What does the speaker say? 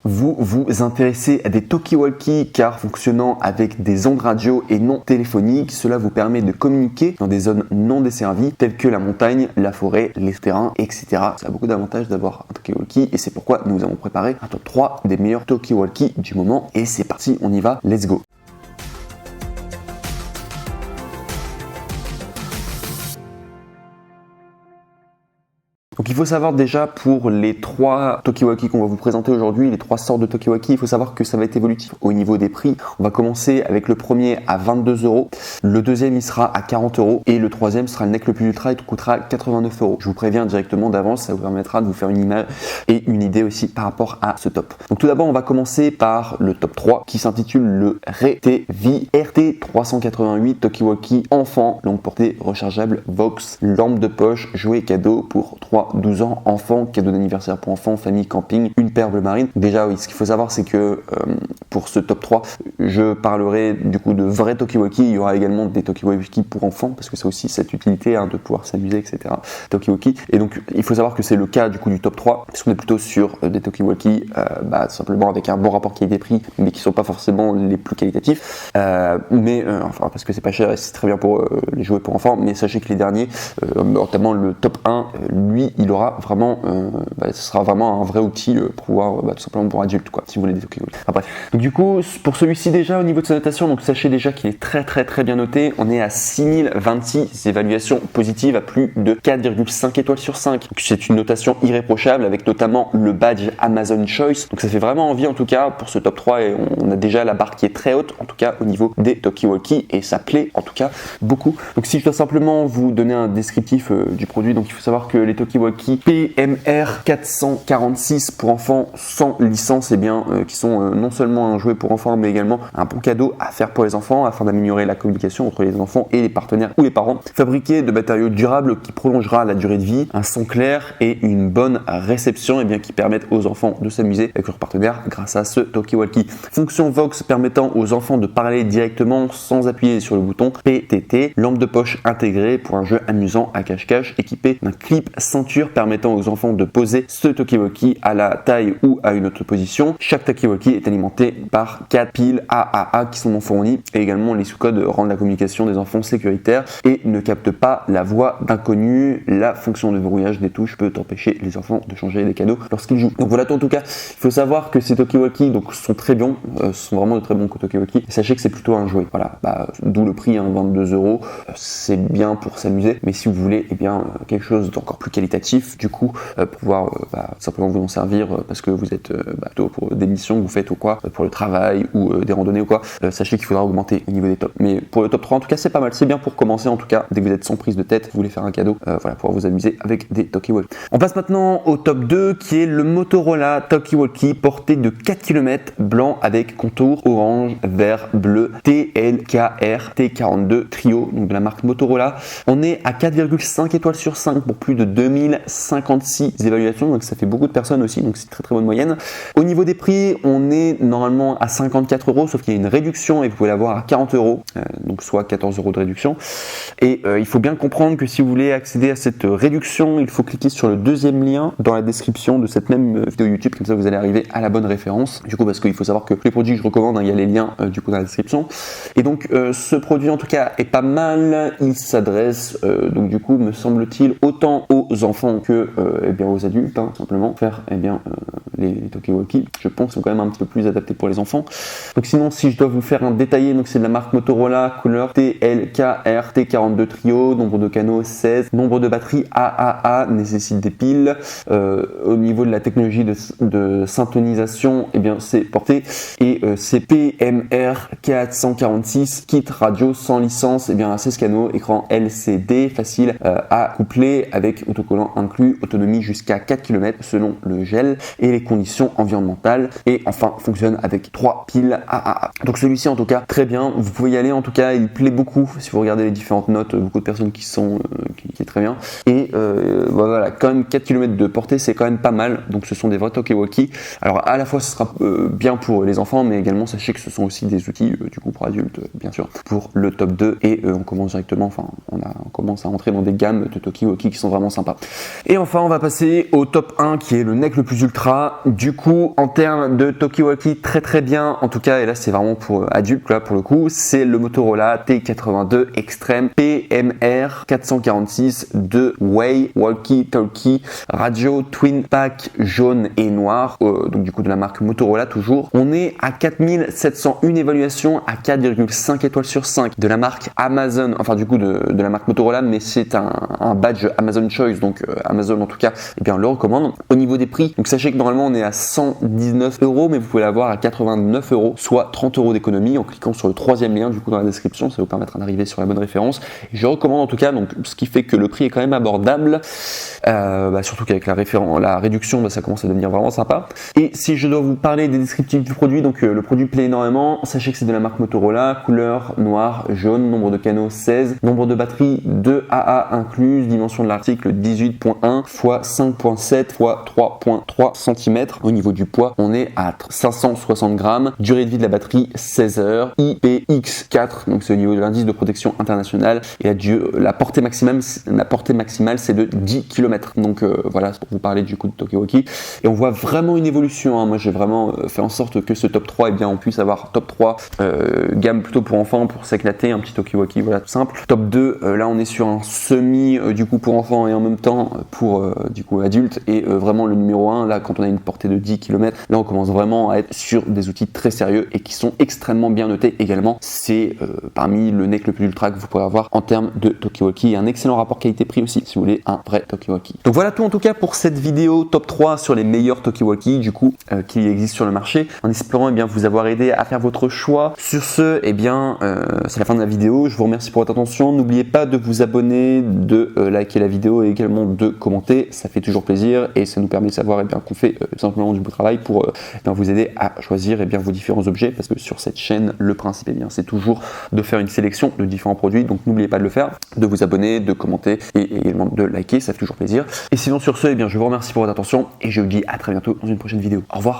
vous vous intéressez à des talkie-walkie car fonctionnant avec des ondes radio et non téléphoniques, cela vous permet de communiquer dans des zones non desservies telles que la montagne, la forêt, les terrains, etc. Ça a beaucoup d'avantages d'avoir un talkie-walkie et c'est pourquoi nous avons préparé un top 3 des meilleurs talkie-walkie du moment et c'est parti, on y va, let's go. Donc il faut savoir déjà pour les 3 talkie-walkie qu'on va vous présenter aujourd'hui, les 3 sortes de talkie-walkie, il faut savoir que ça va être évolutif au niveau des prix. On va commencer avec le premier à 22 €, le deuxième il sera à 40 € et le troisième sera le NEC le plus ultra, il coûtera 89 €. Je vous préviens directement d'avance, ça vous permettra de vous faire une image et une idée aussi par rapport à ce top. Donc tout d'abord on va commencer par le top 3 qui s'intitule le RTV RT388 talkie-walkie enfant, longue portée, rechargeable, Vox, lampe de poche, jouet cadeau pour 3-12 ans, enfant, cadeau d'anniversaire pour enfants, famille, camping, une paire bleu marine. Déjà oui, ce qu'il faut savoir c'est que pour ce top 3, je parlerai du coup de vrais talkie-walkie, il y aura également des talkie-walkie pour enfants parce que c'est aussi cette utilité de pouvoir s'amuser, etc. Talkie-walkie. Et donc il faut savoir que c'est le cas du coup du top 3, parce qu'on est plutôt sur des talkie-walkie simplement avec un bon rapport qualité-prix, mais qui sont pas forcément les plus qualitatifs. Enfin parce que c'est pas cher et c'est très bien pour les jouets pour enfants, mais sachez que les derniers, notamment le top 1, lui il aura vraiment, ce sera vraiment un vrai outil pour pouvoir, tout simplement pour adultes quoi, si vous voulez des talkie-walkie. Après, donc du coup pour celui-ci déjà au niveau de sa notation, donc sachez déjà qu'il est très très très bien noté, on est à 6026 évaluations positives à plus de 4,5 étoiles sur 5. Donc, c'est une notation irréprochable avec notamment le badge Amazon Choice, donc ça fait vraiment envie en tout cas pour ce top 3 et on a déjà la barre qui est très haute en tout cas au niveau des talkie-walkie et ça plaît en tout cas beaucoup. Donc si je dois simplement vous donner un descriptif du produit, donc il faut savoir que les talkie-walkie PMR 446 pour enfants sans licence, qui sont non seulement un jouet pour enfants mais également un bon cadeau à faire pour les enfants afin d'améliorer la communication entre les enfants et les partenaires ou les parents. Fabriqué de matériaux durables qui prolongera la durée de vie, un son clair et une bonne réception qui permettent aux enfants de s'amuser avec leurs partenaires grâce à ce talkie-walkie. Fonction Vox permettant aux enfants de parler directement sans appuyer sur le bouton PTT, lampe de poche intégrée pour un jeu amusant à cache-cache équipé d'un clip ceinture permettant aux enfants de poser ce talkie-walkie à la taille ou à une autre position. Chaque talkie-walkie est alimenté par 4 piles AAA qui sont non fournies et également les sous-codes rendent la communication des enfants sécuritaire et ne captent pas la voix d'inconnus. La fonction de verrouillage des touches peut empêcher les enfants de changer les cadeaux lorsqu'ils jouent. Donc voilà tout en tout cas, il faut savoir que ces talkie-walkie sont très bons, sont vraiment de très bons talkie-walkie. Sachez que c'est plutôt un jouet, voilà, d'où le prix 22 €, c'est bien pour s'amuser, mais si vous voulez quelque chose d'encore plus qualitatif, du coup pouvoir simplement vous en servir parce que vous êtes plutôt pour des missions que vous faites ou quoi, pour le travail ou des randonnées ou quoi, sachez qu'il faudra augmenter au niveau des tops. Mais pour le top 3 en tout cas c'est pas mal, c'est bien pour commencer en tout cas, dès que vous êtes sans prise de tête, vous voulez faire un cadeau, pouvoir vous amuser avec des talkie-walkie. On passe maintenant au top 2 qui est le Motorola talkie-walkie portée de 4 km blanc avec contour orange, vert, bleu, TLKR T42 Trio, donc de la marque Motorola. On est à 4,5 étoiles sur 5 pour plus de 2056 évaluations, donc ça fait beaucoup de personnes aussi, donc c'est une très très bonne moyenne. Au niveau des prix, on est normalement à 54 €, sauf qu'il y a une réduction et vous pouvez l'avoir à 40 €, donc soit 14 € de réduction. Et il faut bien comprendre que si vous voulez accéder à cette réduction, il faut cliquer sur le deuxième lien dans la description de cette même vidéo YouTube, comme ça vous allez arriver à la bonne référence. Du coup, parce qu'il faut savoir que les produits que je recommande, il y a les liens du coup dans la description. Et donc ce produit en tout cas est pas mal, il s'adresse donc du coup me semble-t-il autant aux enfants que aux adultes, simplement faire les talkie-walkie, je pense, sont quand même un petit peu plus adaptés pour les enfants. Donc sinon, si je dois vous faire un détaillé, donc c'est de la marque Motorola, couleur TLKR T42 Trio, nombre de canaux 16, nombre de batteries AAA, nécessite des piles. Au niveau de la technologie de syntonisation, c'est porté et c'est PMR 446, kit radio sans licence, à 16 canaux, écran LCD, facile à coupler avec autocollant inclus, autonomie jusqu'à 4 km selon le gel et les conditions environnementales, et enfin fonctionne avec avec 3 piles AAA. Donc celui-ci en tout cas très bien, vous pouvez y aller, en tout cas il plaît beaucoup si vous regardez les différentes notes, beaucoup de personnes qui sont qui est très bien. Et voilà, quand même 4 km de portée, c'est quand même pas mal. Donc ce sont des vrais talkie-walkie. Alors à la fois ce sera bien pour les enfants, mais également sachez que ce sont aussi des outils du coup pour adultes bien sûr pour le top 2, et on commence directement, enfin on commence à rentrer dans des gammes de talkie-walkie qui sont vraiment sympas. Et enfin on va passer au top 1 qui est le NEC le plus ultra. Du coup en termes de talkie-walkie très bien, en tout cas, et là c'est vraiment pour adultes là pour le coup, c'est le Motorola T82 Extreme PMR 446 de Way Walkie Talkie Radio Twin Pack jaune et noir, donc du coup de la marque Motorola toujours. On est à 4701 évaluations à 4,5 étoiles sur 5 de la marque Amazon, enfin du coup de la marque Motorola, mais c'est un badge Amazon Choice, donc Amazon en tout cas eh bien le recommande. Au niveau des prix, donc sachez que normalement on est à 119 €, mais vous pouvez l'avoir à 89 €, soit 30 € d'économie en cliquant sur le troisième lien du coup dans la description, ça vous permettra d'arriver sur la bonne référence. Et je recommande en tout cas, donc ce qui fait que le prix est quand même abordable, surtout qu'avec la réduction, ça commence à devenir vraiment sympa. Et si je dois vous parler des descriptifs du produit, donc le produit plaît énormément. Sachez que c'est de la marque Motorola, couleur noir, jaune, nombre de canaux 16, nombre de batteries 2 AA incluse, dimension de l'article 18.1 x 5.7 x 3.3 cm. Au niveau du poids, on est à 560 grammes, durée de vie de la batterie 16 heures, IPX4, donc c'est au niveau de l'indice de protection international, et la portée maximale c'est de 10 km. Donc voilà, c'est pour vous parler du coup de talkie-walkie. Et on voit vraiment une évolution, hein. Moi j'ai vraiment fait en sorte que ce top 3, eh bien, on puisse avoir top 3 gamme plutôt pour enfants, pour s'éclater, un petit talkie-walkie, voilà, tout simple. Top 2, là on est sur un semi du coup pour enfants et en même temps pour du coup adultes, et vraiment le numéro 1, là quand on a une portée de 10 km, là on commence vraiment à être sur des outils très sérieux et qui sont extrêmement bien notés également. C'est parmi le NEC le plus ultra que vous pourrez avoir en termes de talkie-walkie, et un excellent rapport qualité-prix aussi si vous voulez un vrai talkie-walkie. Donc voilà tout en tout cas pour cette vidéo top 3 sur les meilleurs talkie-walkie du coup qui existent sur le marché, en espérant eh bien vous avoir aidé à faire votre choix. Sur ce, eh bien c'est la fin de la vidéo, je vous remercie pour votre attention. N'oubliez pas de vous abonner, de liker la vidéo et également de commenter, ça fait toujours plaisir et ça nous permet de savoir eh bien qu'on fait simplement du beau travail pour vous aider à choisir eh bien vos différents objets, parce que sur cette chaîne le principe eh bien c'est toujours de faire une sélection de différents produits. Donc n'oubliez pas de le faire, de vous abonner, de commenter et également de liker, ça fait toujours plaisir. Et sinon sur ce, eh bien je vous remercie pour votre attention et je vous dis à très bientôt dans une prochaine vidéo. Au revoir.